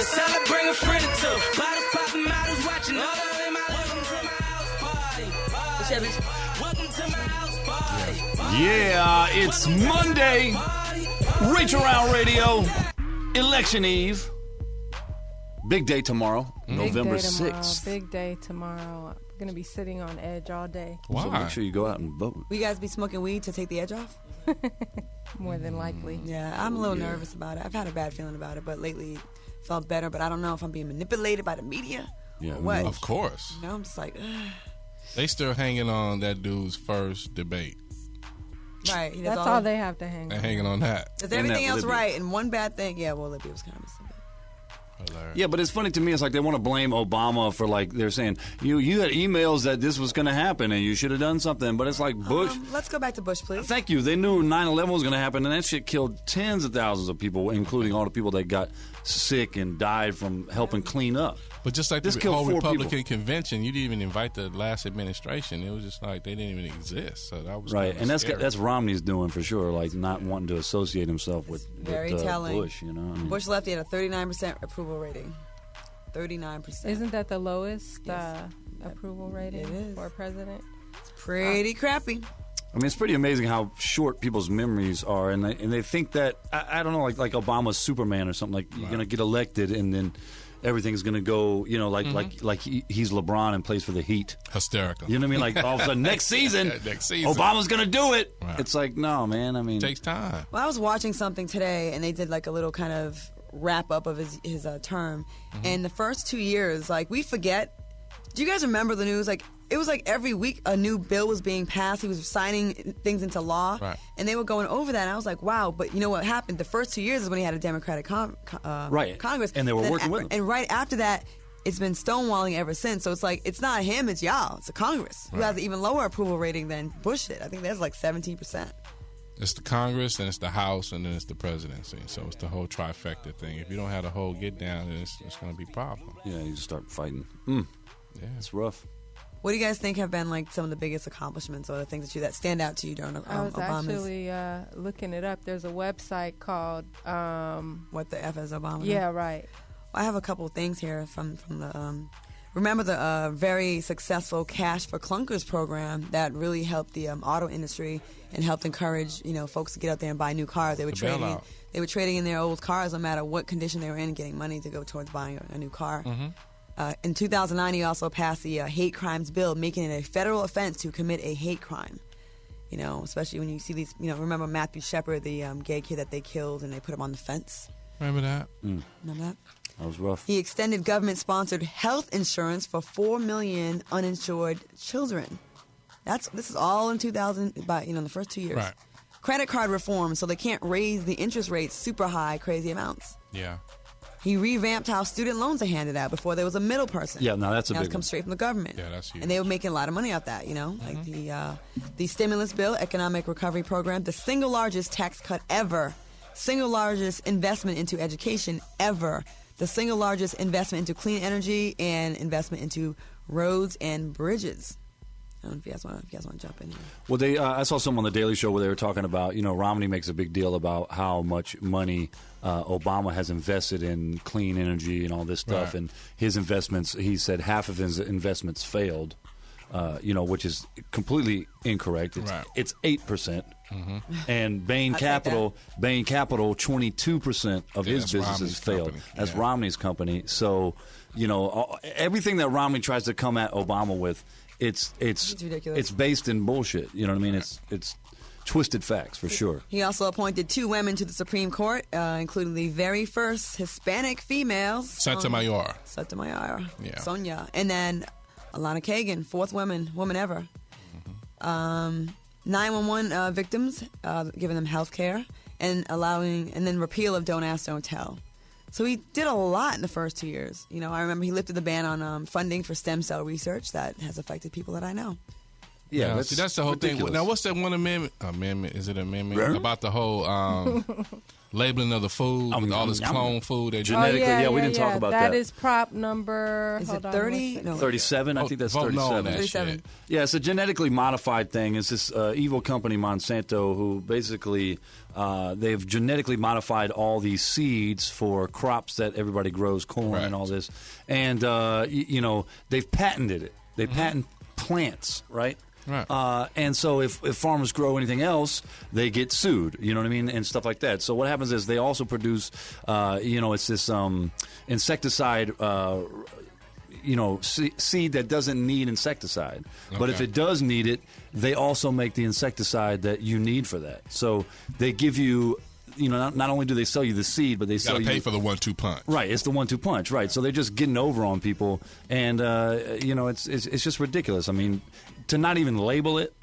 to celebrate a friend or two. Bottles popping, models watching. All in my welcome to my house party. Welcome to my house party. Yeah, it's Monday. Reach Around Radio. Election Eve. Big day tomorrow, November 6th. Big day tomorrow. I'm going to be sitting on edge all day. So make sure you go out and vote. Will you guys be smoking weed to take the edge off? More than likely. Yeah, I'm a little nervous about it. I've had a bad feeling about it, but lately felt better. But I don't know if I'm being manipulated by the media or what. Of course. You know, I'm just like, ugh. They still hanging on that dude's first debate. Right. That's all they have to hang on. They're hanging on that. Does everything else right and one bad thing? Yeah, well, Libya was kind of missing. Yeah, but it's funny to me. It's like they want to blame Obama for, like, they're saying you had emails that this was going to happen and you should have done something. But it's like Bush. Let's go back to Bush, please. Thank you. They knew 9/11 was going to happen, and that shit killed tens of thousands of people, including all the people that got sick and died from helping clean up. But just like this the whole Republican people. convention, you didn't even invite the last administration. It was just like they didn't even exist. So that was right, and scary. that's Romney's doing for sure, like not wanting to associate himself with telling. Bush. You know, I mean, Bush left at a 39% approval rating. 39%. Isn't that the lowest approval rating for a president? It's pretty crappy. I mean, it's pretty amazing how short people's memories are, and they think that I don't know, like Obama's Superman or something. Like you're gonna get elected, and then everything's gonna go, you know, like he's LeBron and plays for the Heat. Hysterical. You know what I mean? Like all of a sudden next season, Obama's gonna do it. Right. It's like, no, man. I mean, it takes time. Well, I was watching something today, and they did like a little kind of wrap up of his term, and the first 2 years, like we forget. Do you guys remember the news? Like it was like every week a new bill was being passed. He was signing things into law, and they were going over that. And I was like, wow. But you know what happened? The first 2 years is when he had a Democratic Congress, and they were working with him. And right after that, it's been stonewalling ever since. So it's like it's not him, it's y'all. It's the Congress who has an even lower approval rating than Bush did. I think that's like 17%. It's the Congress, and it's the House, and then it's the presidency. So it's the whole trifecta thing. If you don't have the whole get down, then it's going to be a problem. Yeah, you just start fighting. Yeah, it's rough. What do you guys think have been like some of the biggest accomplishments or the things that stand out to you during Obama's? I was actually looking it up. There's a website called What the F is Obama? Yeah, right. Well, I have a couple of things here from the. Remember the very successful Cash for Clunkers program that really helped the auto industry and helped encourage folks to get out there and buy new cars. They were trading in their old cars no matter what condition they were in, getting money to go towards buying a new car. In 2009, he also passed the hate crimes bill, making it a federal offense to commit a hate crime. Especially when you see these. Remember Matthew Shepard, the gay kid that they killed and they put him on the fence. Remember that? Remember that? That was rough. He extended government-sponsored health insurance for 4 million uninsured children. This is all in 2000, by the first 2 years. Right. Credit card reform, so they can't raise the interest rates super high, crazy amounts. Yeah. He revamped how student loans are handed out. Before there was a middle person. Yeah, now that's a big one. Now comes straight from the government. Yeah, that's huge. And they were making a lot of money off that, like the stimulus bill, economic recovery program, the single largest tax cut ever, single largest investment into education ever, the single largest investment into clean energy and investment into roads and bridges. I don't know if you guys want to jump in here. Well, I saw some on the Daily Show where they were talking about, Romney makes a big deal about how much money Obama has invested in clean energy and all this stuff. Right. And his investments, he said half of his investments failed, which is completely incorrect. It's 8%. And Bain Capital, 22% of his businesses failed. That's Romney's company. So, everything that Romney tries to come at Obama with, it's ridiculous. It's based in bullshit. You know what I mean? It's twisted facts for sure. He also appointed 2 women to the Supreme Court, including the very first Hispanic female, Sotomayor. Yeah. Sonia, and then Alana Kagan, 4th woman ever. 911 victims, giving them health care, and then repeal of Don't Ask, Don't Tell. So he did a lot in the first 2 years. I remember he lifted the ban on funding for stem cell research that has affected people that I know. Yeah, see, that's the whole ridiculous. thing. Now, what's that one amendment? Is it an amendment about the whole labeling of the food with all this clone food? That Genetically, we didn't talk about that. That is prop number. Is it hold on 30? one No, 37. I think that's vote no on 37. that 37. shit. Yeah, it's a genetically modified thing. It's this evil company, Monsanto, who basically they've genetically modified all these seeds for crops that everybody grows, corn and all this. And, they've patented it. They patent plants, right? Right. And so if farmers grow anything else, they get sued, you know what I mean, and stuff like that. So what happens is they also produce, it's this insecticide seed that doesn't need insecticide. Okay. But if it does need it, they also make the insecticide that you need for that. So they give you, not only do they sell you the seed, but they sell you... pay for the 1-2 punch. Right, it's the 1-2 punch, right. So they're just getting over on people, and, it's just ridiculous. I mean, to not even label it...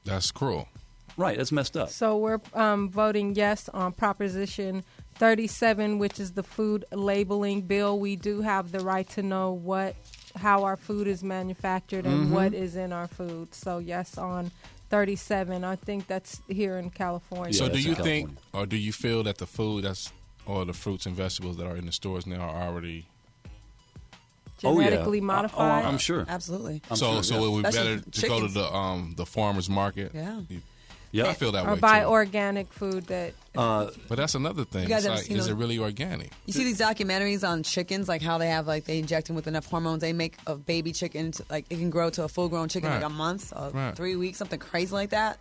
That's cruel. Right, that's messed up. So we're voting yes on Proposition 37, which is the food labeling bill. We do have the right to know how our food is manufactured and what is in our food. So yes on 37. I think that's here in California. So Yeah, do you that's in think, California. or do you feel that the food or the fruits and vegetables that are in the stores now are already... Genetically modified? I'm sure. Absolutely. So it would be Especially better to go to chickens. the farmer's market? Yeah. Yeah. I feel that Or way, buy too. organic food that... But that's another thing. You guys It's ever like, seen is those- it really organic? You see these documentaries on chickens, like how they have, they inject them with enough hormones. They make a baby chicken, it can grow to a full-grown chicken Right. like a month or Right. 3 weeks, something crazy like that.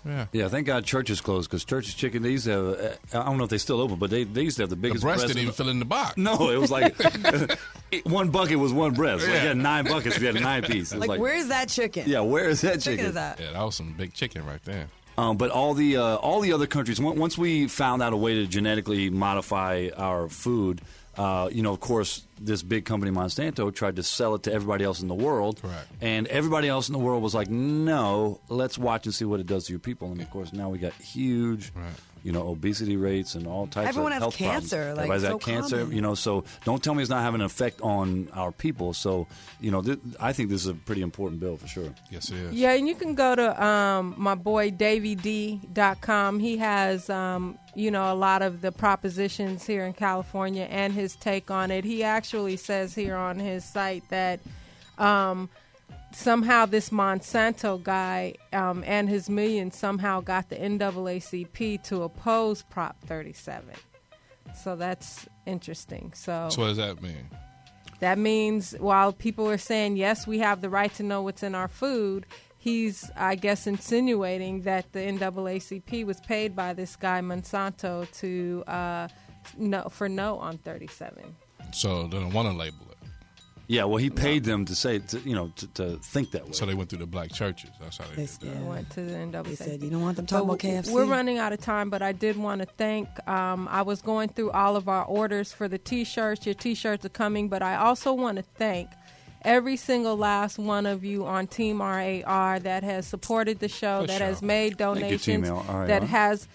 Yeah. Yeah, thank God church is closed, because Church's Chicken, they used to have, I don't know if they still open, but they used to have the The biggest breast breast didn't even fill in the box. No, it was like one bucket was one breast. Like, you had 9 buckets, we had a 9-piece. It was Like, where is that chicken? Yeah, where is that What chicken chicken? is that? Yeah, that was some big chicken right there. But all the other countries, once we found out a way to genetically modify our food, of course, this big company Monsanto tried to sell it to everybody else in the world. Correct. And everybody else in the world was like, no, let's watch and see what it does to your people. And, of course, now we got huge, obesity rates and all types Everyone of has health cancer, problems. like, Everybody's so got cancer, common. so don't tell me it's not having an effect on our people. So, I think this is a pretty important bill for sure. Yes, it is. Yeah, and you can go to my boy DavyD.com. He has, a lot of the propositions here in California and his take on it. He actually says here on his site that somehow this Monsanto guy and his millions somehow got the NAACP to oppose Prop 37. So that's interesting. So what does that mean? that means while people are saying, yes, we have the right to know what's in our food, he's, I guess, insinuating that the NAACP was paid by this guy Monsanto to no on 37. So they don't want to label it. Yeah, well, he paid them to say, to think that way. So they went through the black churches. That's how they did that. I went to the NAACP. They said, you don't want them talking about KFC. We're running out of time, but I did want to thank, I was going through all of our orders for the T-shirts. Your T-shirts are coming, but I also want to thank every single last one of you on Team RAR that has supported the show, that has made donations, that has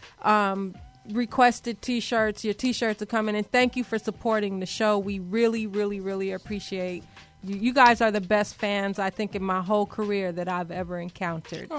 requested T-shirts. Your T-shirts are coming, and thank you for supporting the show. We really, really, really appreciate you guys are the best fans, I think, in my whole career that I've ever encountered. So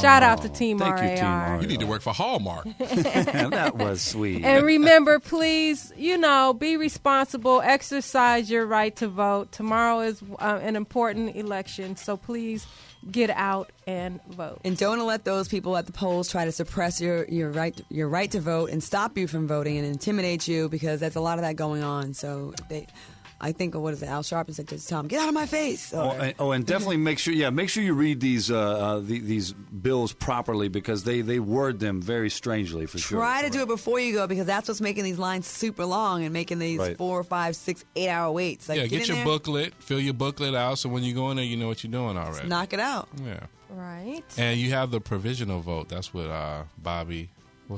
shout out to Team Thank RAR. you, Team RAR. You need to work for Hallmark. That was sweet. And remember, please, be responsible. Exercise your right to vote. Tomorrow is an important election, so please get out and vote. And don't let those people at the polls try to suppress your right to vote and stop you from voting and intimidate you, because there's a lot of that going on. So I think, what is it? Al Sharpton said to Tom, "Get out of my face." And definitely make sure you read these bills properly, because they word them very strangely for sure. Try to do it before you go, because that's what's making these lines super long and making these 4, 5, 6, 8 hour waits. Like, get your booklet, fill your booklet out, so when you go in there, you know what you're doing already. Just knock it out. Yeah. Right. And you have the provisional vote. That's what Bobby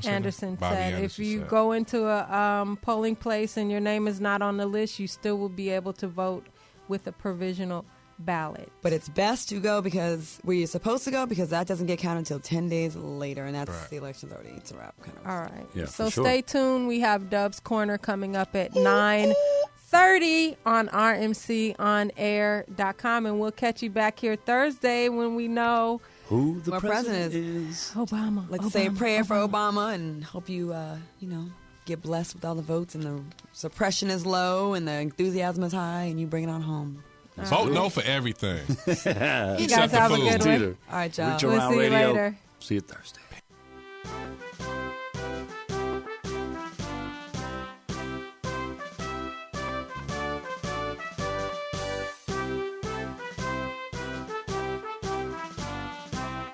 Anderson Bobby said. Anderson If you said. go into a polling place and your name is not on the list, you still will be able to vote with a provisional ballot. But it's best to go where you're supposed to go, because that doesn't get counted until 10 days later, and that's the election's already, it's a wrap. Kind of. All right. Yeah, so for sure. stay tuned. We have Dub's Corner coming up at 9:30 on rmconair.com, and we'll catch you back here Thursday when we know who the Our president president is. Obama. Let's say a prayer for Obama. Obama and hope you, get blessed with all the votes and the suppression is low and the enthusiasm is high and you bring it on home. Vote no for everything. You guys Except the have a food. good one. Teeter. All right, y'all. Reach We'll around see you radio. later. See you Thursday.